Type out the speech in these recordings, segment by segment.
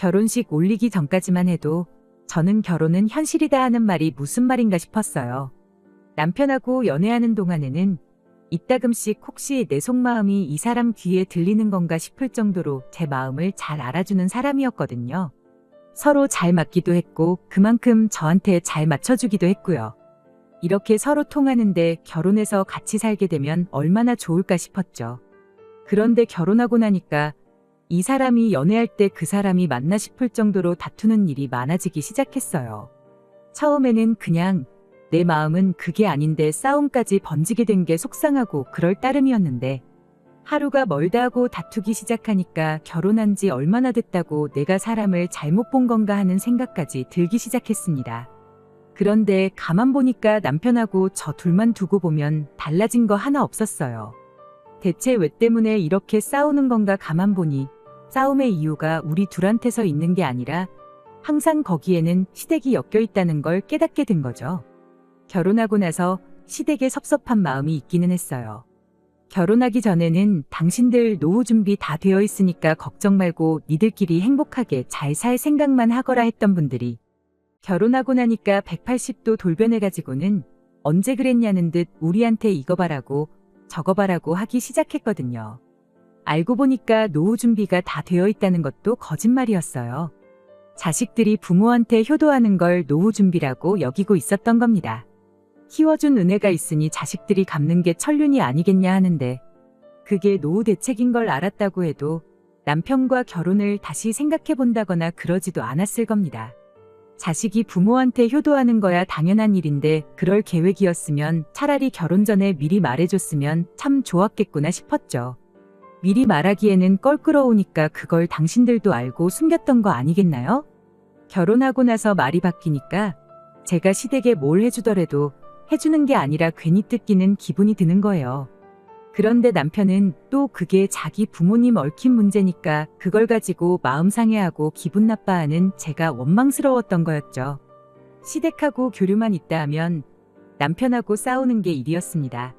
결혼식 올리기 전까지만 해도 저는 결혼은 현실이다 하는 말이 무슨 말인가 싶었어요. 남편하고 연애하는 동안에는 이따금씩 혹시 내 속마음이 이 사람 귀에 들리는 건가 싶을 정도로 제 마음을 잘 알아주는 사람이었거든요. 서로 잘 맞기도 했고 그만큼 저한테 잘 맞춰주기도 했고요. 이렇게 서로 통하는데 결혼해서 같이 살게 되면 얼마나 좋을까 싶었죠. 그런데 결혼하고 나니까 이 사람이 연애할 때 그 사람이 맞나 싶을 정도로 다투는 일이 많아지기 시작했어요. 처음에는 그냥 내 마음은 그게 아닌데 싸움까지 번지게 된 게 속상하고 그럴 따름이었는데 하루가 멀다 하고 다투기 시작하니까 결혼한 지 얼마나 됐다고 내가 사람을 잘못 본 건가 하는 생각까지 들기 시작했습니다. 그런데 가만 보니까 남편하고 저 둘만 두고 보면 달라진 거 하나 없었어요. 대체 왜 때문에 이렇게 싸우는 건가 가만 보니 싸움의 이유가 우리 둘한테서 있는 게 아니라 항상 거기에는 시댁이 엮여 있다는 걸 깨닫게 된 거죠. 결혼하고 나서 시댁에 섭섭한 마음이 있기는 했어요. 결혼하기 전에는 당신들 노후 준비 다 되어 있으니까 걱정 말고 니들끼리 행복하게 잘 살 생각만 하거라 했던 분들이 결혼하고 나니까 180도 돌변해가지고는 언제 그랬냐는 듯 우리한테 이거 바라고 저거 바라고 하기 시작했거든요. 알고 보니까 노후 준비가 다 되어 있다는 것도 거짓말이었어요. 자식들이 부모한테 효도하는 걸 노후 준비라고 여기고 있었던 겁니다. 키워준 은혜가 있으니 자식들이 갚는 게 천륜이 아니겠냐 하는데 그게 노후 대책인 걸 알았다고 해도 남편과 결혼을 다시 생각해 본다거나 그러지도 않았을 겁니다. 자식이 부모한테 효도하는 거야 당연한 일인데 그럴 계획이었으면 차라리 결혼 전에 미리 말해줬으면 참 좋았겠구나 싶었죠. 미리 말하기에는 껄끄러우니까 그걸 당신들도 알고 숨겼던 거 아니겠나요? 결혼하고 나서 말이 바뀌니까 제가 시댁에 뭘 해주더라도 해주는 게 아니라 괜히 뜯기는 기분이 드는 거예요. 그런데 남편은 또 그게 자기 부모님 얽힌 문제니까 그걸 가지고 마음 상해하고 기분 나빠하는 제가 원망스러웠던 거였죠. 시댁하고 교류만 있다 하면 남편하고 싸우는 게 일이었습니다.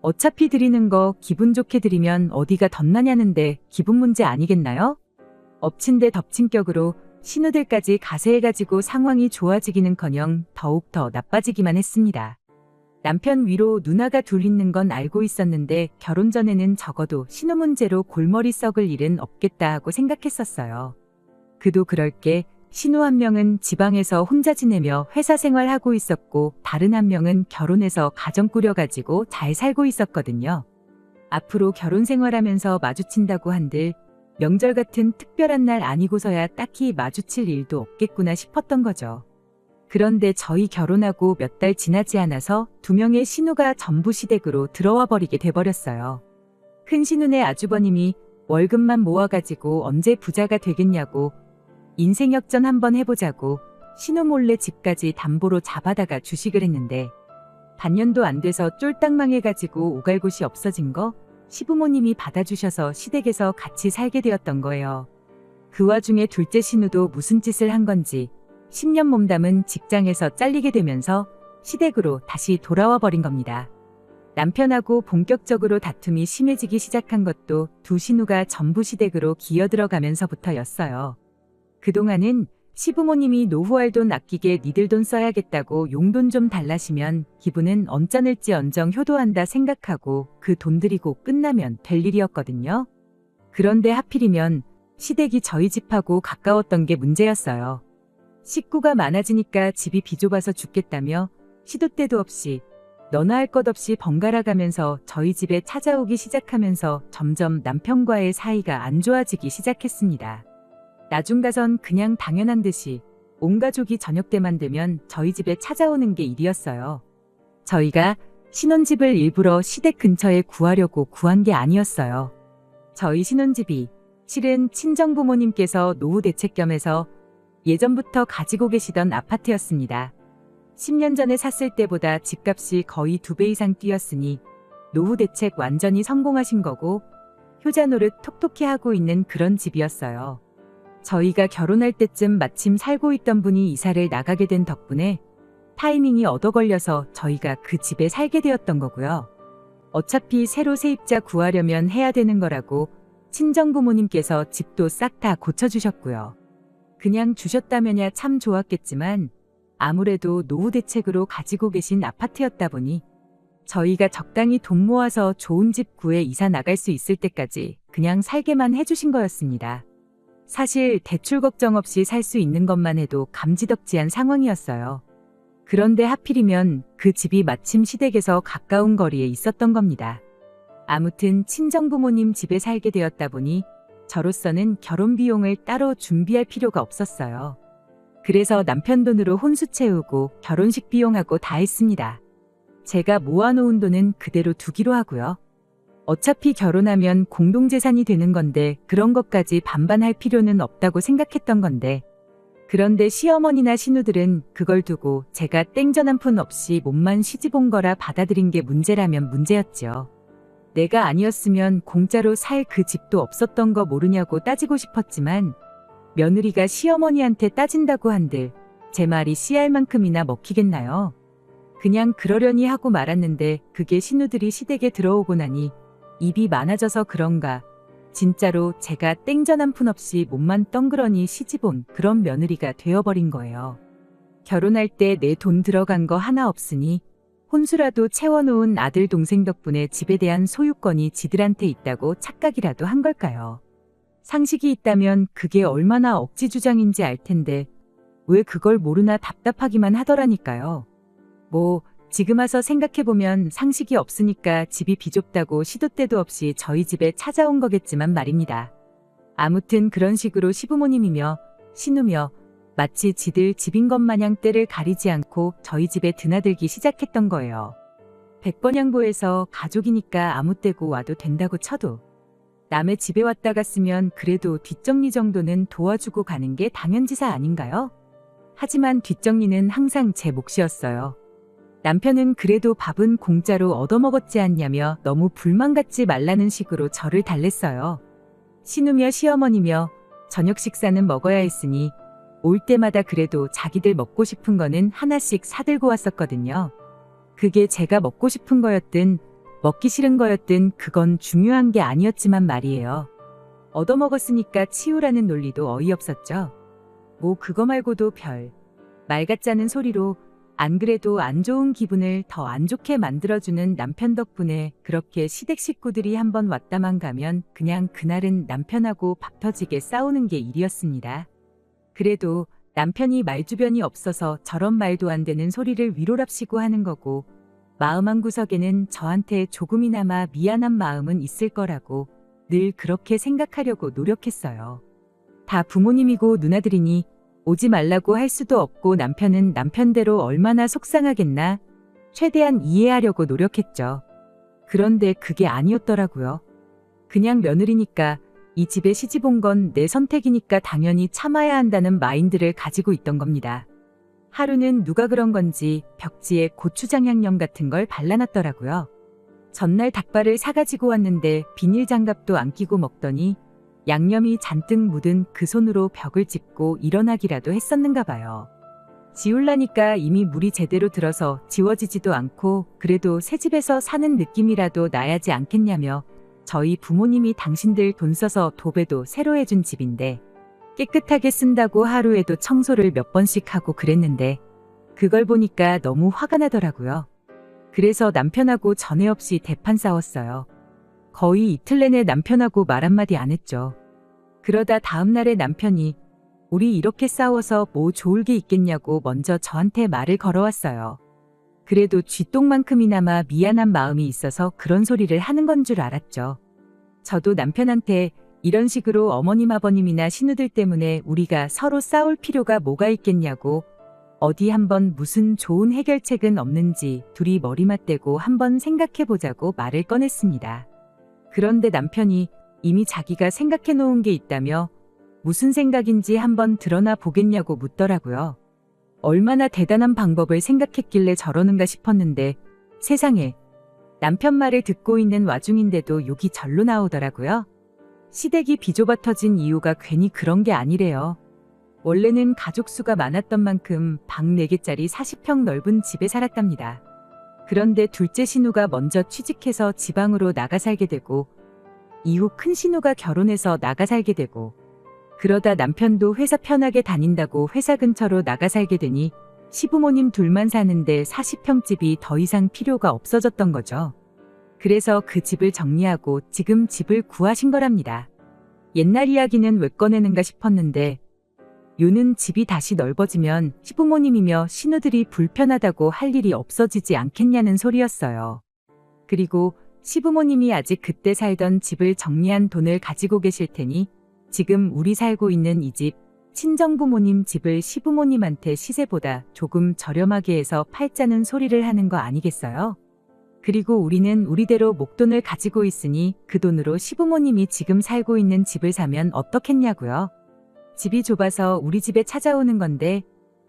어차피 드리는 거 기분 좋게 드리면 어디가 덧나냐는데 기분 문제 아니겠나요? 엎친 데 덮친 격으로 신우들까지 가세해가지고 상황이 좋아지기는커녕 더욱 더 나빠지기만 했습니다. 남편 위로 누나가 둘 있는 건 알고 있었는데 결혼 전에는 적어도 신우 문제로 골머리 썩을 일은 없겠다 하고 생각했었어요. 그도 그럴 게 신우 한 명은 지방에서 혼자 지내며 회사 생활하고 있었고 다른 한 명은 결혼해서 가정 꾸려가지고 잘 살고 있었거든요. 앞으로 결혼 생활하면서 마주친다고 한들 명절 같은 특별한 날 아니고서야 딱히 마주칠 일도 없겠구나 싶었던 거죠. 그런데 저희 결혼하고 몇 달 지나지 않아서 두 명의 신우가 전부 시댁으로 들어와 버리게 돼버렸어요. 큰 신우네 아주버님이 월급만 모아가지고 언제 부자가 되겠냐고 인생 역전 한번 해보자고 신우 몰래 집까지 담보로 잡아다가 주식을 했는데 반년도 안 돼서 쫄딱 망해가지고 오갈 곳이 없어진 거 시부모님이 받아주셔서 시댁에서 같이 살게 되었던 거예요. 그 와중에 둘째 신우도 무슨 짓을 한 건지 10년 몸담은 직장에서 잘리게 되면서 시댁으로 다시 돌아와 버린 겁니다. 남편하고 본격적으로 다툼이 심해지기 시작한 것도 두 신우가 전부 시댁으로 기어들어가면서부터였어요. 그동안은 시부모님이 노후할 돈 아끼게 니들 돈 써야겠다고 용돈 좀 달라시면 기분은 언짢을지언정 효도한다 생각하고 그 돈 들이고 끝나면 될 일이었거든요. 그런데 하필이면 시댁이 저희 집하고 가까웠던 게 문제였어요. 식구가 많아지니까 집이 비좁아서 죽겠다며 시도 때도 없이 너나 할 것 없이 번갈아 가면서 저희 집에 찾아오기 시작하면서 점점 남편과의 사이가 안 좋아지기 시작했습니다. 나중 가선 그냥 당연한 듯이 온 가족이 저녁 때만 되면 저희 집에 찾아오는 게 일이었어요. 저희가 신혼집을 일부러 시댁 근처에 구하려고 구한 게 아니었어요. 저희 신혼집이 실은 친정부모님께서 노후 대책 겸해서 예전부터 가지고 계시던 아파트였습니다. 10년 전에 샀을 때보다 집값이 거의 2배 이상 뛰었으니 노후 대책 완전히 성공하신 거고 효자 노릇 톡톡히 하고 있는 그런 집이었어요. 저희가 결혼할 때쯤 마침 살고 있던 분이 이사를 나가게 된 덕분에 타이밍이 얻어 걸려서 저희가 그 집에 살게 되었던 거고요. 어차피 새로 세입자 구하려면 해야 되는 거라고 친정부모님께서 집도 싹 다 고쳐주셨고요. 그냥 주셨다면야 참 좋았겠지만 아무래도 노후 대책으로 가지고 계신 아파트였다 보니 저희가 적당히 돈 모아서 좋은 집 구해 이사 나갈 수 있을 때까지 그냥 살게만 해주신 거였습니다. 사실 대출 걱정 없이 살 수 있는 것만 해도 감지덕지한 상황이었어요. 그런데 하필이면 그 집이 마침 시댁에서 가까운 거리에 있었던 겁니다. 아무튼 친정부모님 집에 살게 되었다 보니 저로서는 결혼 비용을 따로 준비할 필요가 없었어요. 그래서 남편 돈으로 혼수 채우고 결혼식 비용하고 다 했습니다. 제가 모아놓은 돈은 그대로 두기로 하고요. 어차피 결혼하면 공동재산이 되는 건데 그런 것까지 반반할 필요는 없다고 생각했던 건데, 그런데 시어머니나 신우들은 그걸 두고 제가 땡전 한 푼 없이 몸만 시집 온 거라 받아들인 게 문제라면 문제였죠. 내가 아니었으면 공짜로 살 그 집도 없었던 거 모르냐고 따지고 싶었지만 며느리가 시어머니한테 따진다고 한들 제 말이 씨알 만큼이나 먹히겠나요? 그냥 그러려니 하고 말았는데 그게 신우들이 시댁에 들어오고 나니 입이 많아져서 그런가 진짜로 제가 땡전 한 푼 없이 몸만 덩그러니 시집온 그런 며느리가 되어버린 거예요. 결혼할 때 내 돈 들어간 거 하나 없으니 혼수라도 채워놓은 아들 동생 덕분에 집에 대한 소유권이 지들한테 있다고 착각이라도 한 걸까요? 상식이 있다면 그게 얼마나 억지주장인지 알 텐데 왜 그걸 모르나 답답하기만 하더라니까요. 뭐 지금 와서 생각해보면 상식이 없으니까 집이 비좁다고 시도 때도 없이 저희 집에 찾아온 거겠지만 말입니다. 아무튼 그런 식으로 시부모님이며 신우며 마치 지들 집인 것 마냥 때를 가리지 않고 저희 집에 드나들기 시작했던 거예요. 백번양보해서 가족이니까 아무 때고 와도 된다고 쳐도 남의 집에 왔다 갔으면 그래도 뒷정리 정도는 도와주고 가는 게 당연지사 아닌가요? 하지만 뒷정리는 항상 제 몫이었어요. 남편은 그래도 밥은 공짜로 얻어먹었지 않냐며 너무 불만 갖지 말라는 식으로 저를 달랬어요. 신우며 시어머니며 저녁 식사는 먹어야 했으니 올 때마다 그래도 자기들 먹고 싶은 거는 하나씩 사들고 왔었거든요. 그게 제가 먹고 싶은 거였든 먹기 싫은 거였든 그건 중요한 게 아니었지만 말이에요. 얻어먹었으니까 치우라는 논리도 어이없었죠. 뭐 그거 말고도 별 말 같자는 소리로 안 그래도 안 좋은 기분을 더 안 좋게 만들어주는 남편 덕분에 그렇게 시댁 식구들이 한번 왔다만 가면 그냥 그날은 남편하고 박 터지게 싸우는 게 일이었습니다. 그래도 남편이 말주변이 없어서 저런 말도 안 되는 소리를 위로랍시고 하는 거고 마음 한구석에는 저한테 조금이나마 미안한 마음은 있을 거라고 늘 그렇게 생각하려고 노력했어요. 다 부모님이고 누나들이니 오지 말라고 할 수도 없고 남편은 남편대로 얼마나 속상하겠나 최대한 이해하려고 노력했죠. 그런데 그게 아니었더라고요. 그냥 며느리니까 이 집에 시집 온 건 내 선택이니까 당연히 참아야 한다는 마인드를 가지고 있던 겁니다. 하루는 누가 그런 건지 벽지에 고추장 양념 같은 걸 발라놨더라고요. 전날 닭발을 사가지고 왔는데 비닐 장갑도 안 끼고 먹더니 양념이 잔뜩 묻은 그 손으로 벽을 짚고 일어나기라도 했었는가 봐요. 지우려니까 이미 물이 제대로 들어서 지워지지도 않고 그래도 새 집에서 사는 느낌이라도 나야지 않겠냐며 저희 부모님이 당신들 돈 써서 도배도 새로 해준 집인데 깨끗하게 쓴다고 하루에도 청소를 몇 번씩 하고 그랬는데 그걸 보니까 너무 화가 나더라고요. 그래서 남편하고 전에 없이 대판 싸웠어요. 거의 이틀 내내 남편하고 말 한마디 안 했죠. 그러다 다음날에 남편이 우리 이렇게 싸워서 뭐 좋을 게 있겠냐고 먼저 저한테 말을 걸어왔어요. 그래도 쥐똥만큼이나마 미안한 마음이 있어서 그런 소리를 하는 건 줄 알았죠. 저도 남편한테 이런 식으로 어머님 아버님이나 신우들 때문에 우리가 서로 싸울 필요가 뭐가 있겠냐고 어디 한번 무슨 좋은 해결책은 없는지 둘이 머리 맞대고 한번 생각해보자고 말을 꺼냈습니다. 그런데 남편이 이미 자기가 생각해 놓은 게 있다며 무슨 생각인지 한번 드러나 보겠냐고 묻더라고요. 얼마나 대단한 방법을 생각했길래 저러는가 싶었는데 세상에 남편 말을 듣고 있는 와중인데도 욕이 절로 나오더라고요. 시댁이 비좁아 터진 이유가 괜히 그런 게 아니래요. 원래는 가족 수가 많았던 만큼 방 4개짜리 40평 넓은 집에 살았답니다. 그런데 둘째 신우가 먼저 취직해서 지방으로 나가 살게 되고 이후 큰 신우가 결혼해서 나가 살게 되고 그러다 남편도 회사 편하게 다닌다고 회사 근처로 나가 살게 되니 시부모님 둘만 사는데 40평 집이 더 이상 필요가 없어졌던 거죠. 그래서 그 집을 정리하고 지금 집을 구하신 거랍니다. 옛날 이야기는 왜 꺼내는가 싶었는데 요는 집이 다시 넓어지면 시부모님이며 신우들이 불편하다고 할 일이 없어지지 않겠냐는 소리였어요. 그리고 시부모님이 아직 그때 살던 집을 정리한 돈을 가지고 계실 테니 지금 우리 살고 있는 이 집, 친정부모님 집을 시부모님한테 시세보다 조금 저렴하게 해서 팔자는 소리를 하는 거 아니겠어요? 그리고 우리는 우리대로 목돈을 가지고 있으니 그 돈으로 시부모님이 지금 살고 있는 집을 사면 어떻겠냐고요? 집이 좁아서 우리 집에 찾아오는 건데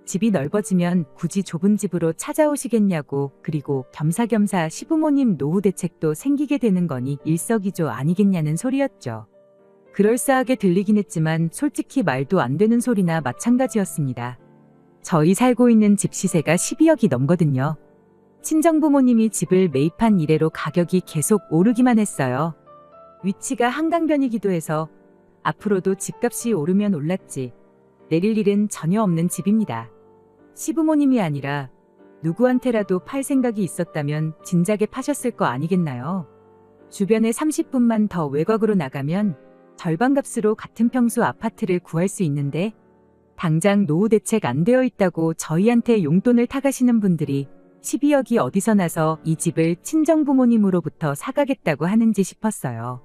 집이 넓어지면 굳이 좁은 집으로 찾아오시겠냐고, 그리고 겸사겸사 시부모님 노후 대책도 생기게 되는 거니 일석이조 아니겠냐는 소리였죠. 그럴싸하게 들리긴 했지만 솔직히 말도 안 되는 소리나 마찬가지였습니다. 저희 살고 있는 집 시세가 12억이 넘거든요. 친정부모님이 집을 매입한 이래로 가격이 계속 오르기만 했어요. 위치가 한강변이기도 해서 앞으로도 집값이 오르면 올랐지 내릴 일은 전혀 없는 집입니다. 시부모님이 아니라 누구한테라도 팔 생각이 있었다면 진작에 파셨을 거 아니겠나요? 주변에 30분만 더 외곽으로 나가면 절반값으로 같은 평수 아파트를 구할 수 있는데 당장 노후 대책 안 되어 있다고 저희한테 용돈을 타가시는 분들이 12억이 어디서 나서 이 집을 친정부모님으로부터 사가겠다고 하는지 싶었어요.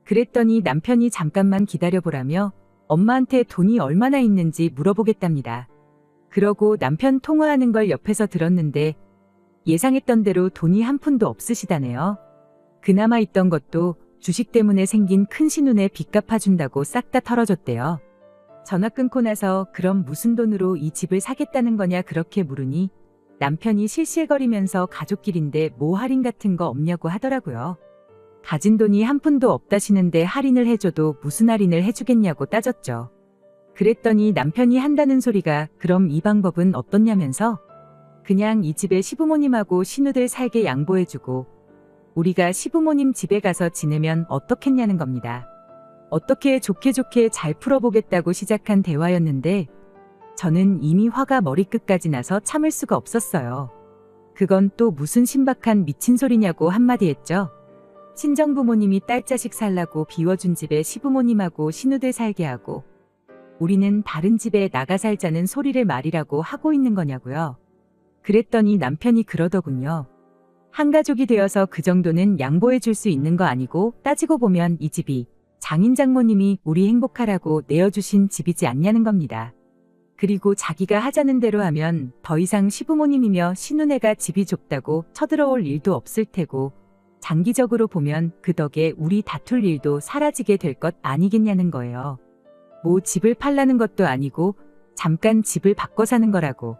그랬더니 남편이 잠깐만 기다려보라며 엄마한테 돈이 얼마나 있는지 물어보겠답니다. 그러고 남편 통화하는 걸 옆에서 들었는데 예상했던 대로 돈이 한 푼도 없으시다네요. 그나마 있던 것도 주식 때문에 생긴 큰 신운에 빚 갚아준다고 싹 다 털어줬대요. 전화 끊고 나서 그럼 무슨 돈으로 이 집을 사겠다는 거냐 그렇게 물으니 남편이 실실거리면서 가족끼리인데 뭐 할인 같은 거 없냐고 하더라고요. 가진 돈이 한 푼도 없다시는데 할인을 해줘도 무슨 할인을 해주겠냐고 따졌죠. 그랬더니 남편이 한다는 소리가 그럼 이 방법은 어떻냐면서 그냥 이 집에 시부모님하고 신우들 살게 양보해주고 우리가 시부모님 집에 가서 지내면 어떻겠냐는 겁니다. 어떻게 좋게 잘 풀어보겠다고 시작한 대화였는데 저는 이미 화가 머리끝까지 나서 참을 수가 없었어요. 그건 또 무슨 신박한 미친 소리냐고 한마디 했죠. 친정부모님이 딸자식 살라고 비워준 집에 시부모님하고 신우들 살게 하고 우리는 다른 집에 나가 살자는 소리를 말이라고 하고 있는 거냐고요. 그랬더니 남편이 그러더군요. 한 가족이 되어서 그 정도는 양보해 줄 수 있는 거 아니고 따지고 보면 이 집이 장인 장모님이 우리 행복하라고 내어주신 집이지 않냐는 겁니다. 그리고 자기가 하자는 대로 하면 더 이상 시부모님이며 신우네가 집이 좁다고 쳐들어올 일도 없을 테고 장기적으로 보면 그 덕에 우리 다툴 일도 사라지게 될 것 아니겠냐는 거예요. 뭐 집을 팔라는 것도 아니고 잠깐 집을 바꿔 사는 거라고.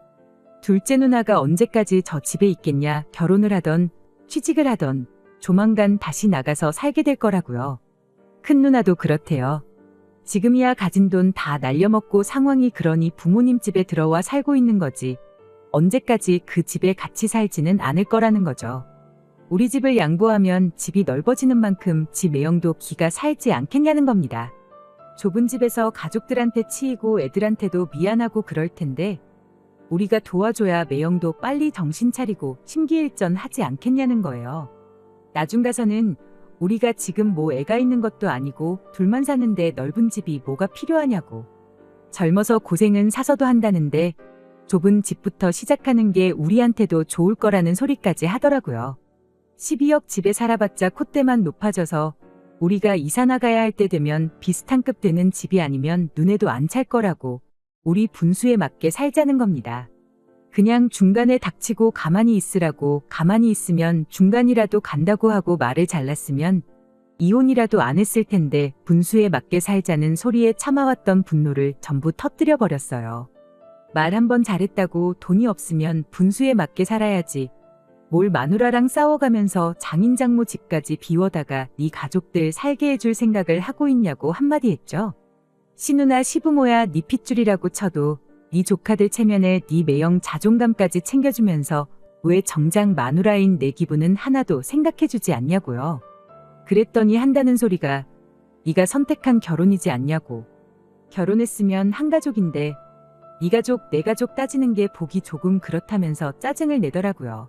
둘째 누나가 언제까지 저 집에 있겠냐, 결혼을 하던 취직을 하던 조만간 다시 나가서 살게 될 거라고요. 큰 누나도 그렇대요. 지금이야 가진 돈 다 날려먹고 상황이 그러니 부모님 집에 들어와 살고 있는 거지. 언제까지 그 집에 같이 살지는 않을 거라는 거죠. 우리 집을 양보하면 집이 넓어지는 만큼 집 매형도 기가 살지 않겠냐는 겁니다. 좁은 집에서 가족들한테 치이고 애들한테도 미안하고 그럴 텐데 우리가 도와줘야 매형도 빨리 정신 차리고 심기일전하지 않겠냐는 거예요. 나중 가서는 우리가 지금 뭐 애가 있는 것도 아니고 둘만 사는데 넓은 집이 뭐가 필요하냐고. 젊어서 고생은 사서도 한다는데 좁은 집부터 시작하는 게 우리한테도 좋을 거라는 소리까지 하더라고요. 12억 집에 살아봤자 콧대만 높아져서 우리가 이사 나가야 할 때 되면 비슷한 급 되는 집이 아니면 눈에도 안 찰 거라고 우리 분수에 맞게 살자는 겁니다. 그냥 중간에 닥치고 가만히 있으라고, 가만히 있으면 중간이라도 간다고 하고 말을 잘랐으면 이혼이라도 안 했을 텐데 분수에 맞게 살자는 소리에 참아왔던 분노를 전부 터뜨려 버렸어요. 말 한 번 잘했다고 돈이 없으면 분수에 맞게 살아야지. 뭘 마누라랑 싸워가면서 장인 장모 집까지 비워다가 네 가족들 살게 해줄 생각을 하고 있냐고 한마디 했죠. 시누나 시부모야 네 핏줄이라고 쳐도 네 조카들 체면에 네 매형 자존감까지 챙겨주면서 왜 정작 마누라인 내 기분은 하나도 생각해주지 않냐고요. 그랬더니 한다는 소리가 네가 선택한 결혼이지 않냐고. 결혼했으면 한 가족인데 네 가족, 내 가족 따지는 게 보기 조금 그렇다면서 짜증을 내더라고요.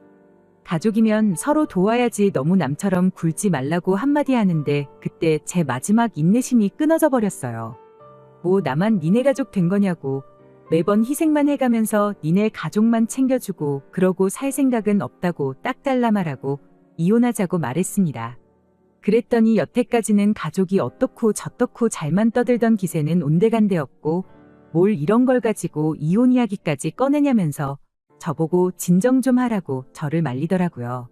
가족이면 서로 도와야지 너무 남처럼 굴지 말라고 한마디 하는데 그때 제 마지막 인내심이 끊어져 버렸어요. 뭐 나만 니네 가족 된 거냐고 매번 희생만 해가면서 니네 가족만 챙겨주고 그러고 살 생각은 없다고 딱 잘라 말하고 이혼하자고 말했습니다. 그랬더니 여태까지는 가족이 어떻고 저떻고 잘만 떠들던 기세는 온데간데없고 뭘 이런 걸 가지고 이혼 이야기까지 꺼내냐면서 저보고 진정 좀 하라고 저를 말리더라고요.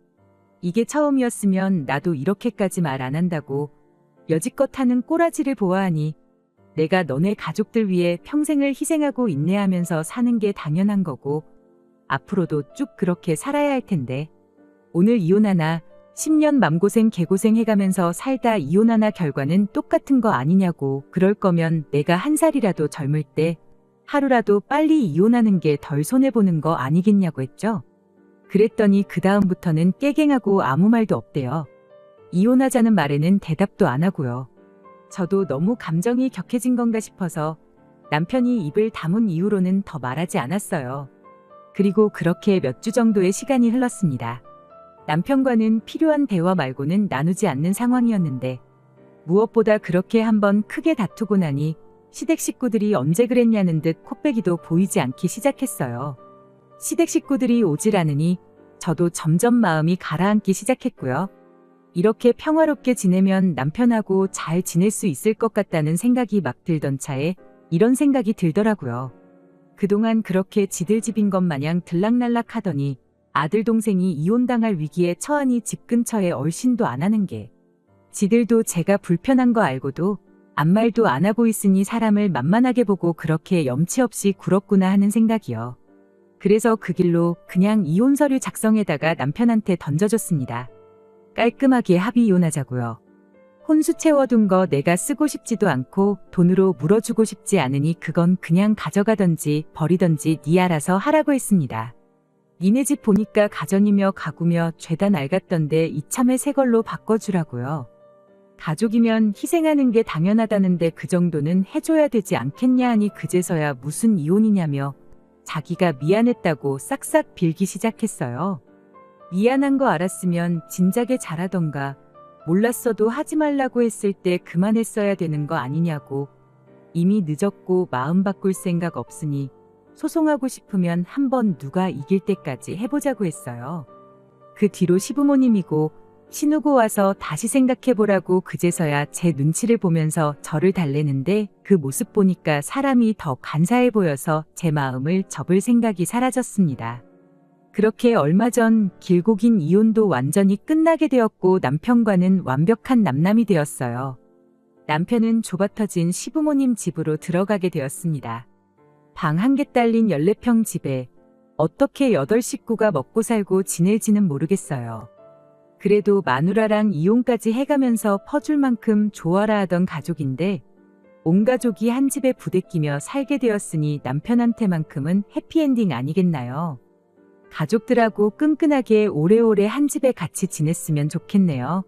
이게 처음이었으면 나도 이렇게까지 말 안 한다고 여지껏 하는 꼬라지를 보아하니 내가 너네 가족들 위해 평생을 희생하고 인내하면서 사는 게 당연한 거고 앞으로도 쭉 그렇게 살아야 할 텐데 오늘 이혼하나 10년 맘고생 개고생 해가면서 살다 이혼하나 결과는 똑같은 거 아니냐고 그럴 거면 내가 한 살이라도 젊을 때 하루라도 빨리 이혼하는 게 덜 손해보는 거 아니겠냐고 했죠. 그랬더니 그 다음부터는 깨갱하고 아무 말도 없대요. 이혼하자는 말에는 대답도 안 하고요. 저도 너무 감정이 격해진 건가 싶어서 남편이 입을 다문 이후로는 더 말하지 않았어요. 그리고 그렇게 몇 주 정도의 시간이 흘렀습니다. 남편과는 필요한 대화 말고는 나누지 않는 상황이었는데 무엇보다 그렇게 한번 크게 다투고 나니 시댁 식구들이 언제 그랬냐는 듯 코빼기도 보이지 않기 시작했어요. 시댁 식구들이 오질 않으니 저도 점점 마음이 가라앉기 시작했고요. 이렇게 평화롭게 지내면 남편하고 잘 지낼 수 있을 것 같다는 생각이 막 들던 차에 이런 생각이 들더라고요. 그동안 그렇게 지들 집인 것 마냥 들락날락 하더니 아들 동생이 이혼당할 위기에 처하니 집 근처에 얼씬도 안 하는 게 지들도 제가 불편한 거 알고도 아무 말도 안 하고 있으니 사람을 만만하게 보고 그렇게 염치 없이 굴었구나 하는 생각이요. 그래서 그 길로 그냥 이혼 서류 작성에다가 남편한테 던져줬습니다. 깔끔하게 합의 이혼하자고요. 혼수 채워둔 거 내가 쓰고 싶지도 않고 돈으로 물어주고 싶지 않으니 그건 그냥 가져가던지 버리던지 네 알아서 하라고 했습니다. 니네 집 보니까 가전이며 가구며 죄다 낡았던데 이참에 새 걸로 바꿔주라고요. 가족이면 희생하는 게 당연하다는데 그 정도는 해줘야 되지 않겠냐 하니 그제서야 무슨 이혼이냐며 자기가 미안했다고 싹싹 빌기 시작했어요. 미안한 거 알았으면 진작에 잘하던가 몰랐어도 하지 말라고 했을 때 그만했어야 되는 거 아니냐고 이미 늦었고 마음 바꿀 생각 없으니 소송하고 싶으면 한번 누가 이길 때까지 해보자고 했어요. 그 뒤로 시부모님이고 신우고 와서 다시 생각해보라고 그제서야 제 눈치를 보면서 저를 달래는데 그 모습 보니까 사람이 더 간사해 보여서 제 마음을 접을 생각이 사라졌습니다. 그렇게 얼마 전 길고 긴 이혼도 완전히 끝나게 되었고 남편과는 완벽한 남남이 되었어요. 남편은 좁아터진 시부모님 집으로 들어가게 되었습니다. 방 한 개 딸린 14평 집에 어떻게 8식구가 먹고 살고 지낼지는 모르겠어요. 그래도 마누라랑 이혼까지 해가면서 퍼줄 만큼 좋아라 하던 가족인데 온 가족이 한 집에 부대끼며 살게 되었으니 남편한테만큼은 해피엔딩 아니겠나요? 가족들하고 끈끈하게 오래오래 한 집에 같이 지냈으면 좋겠네요.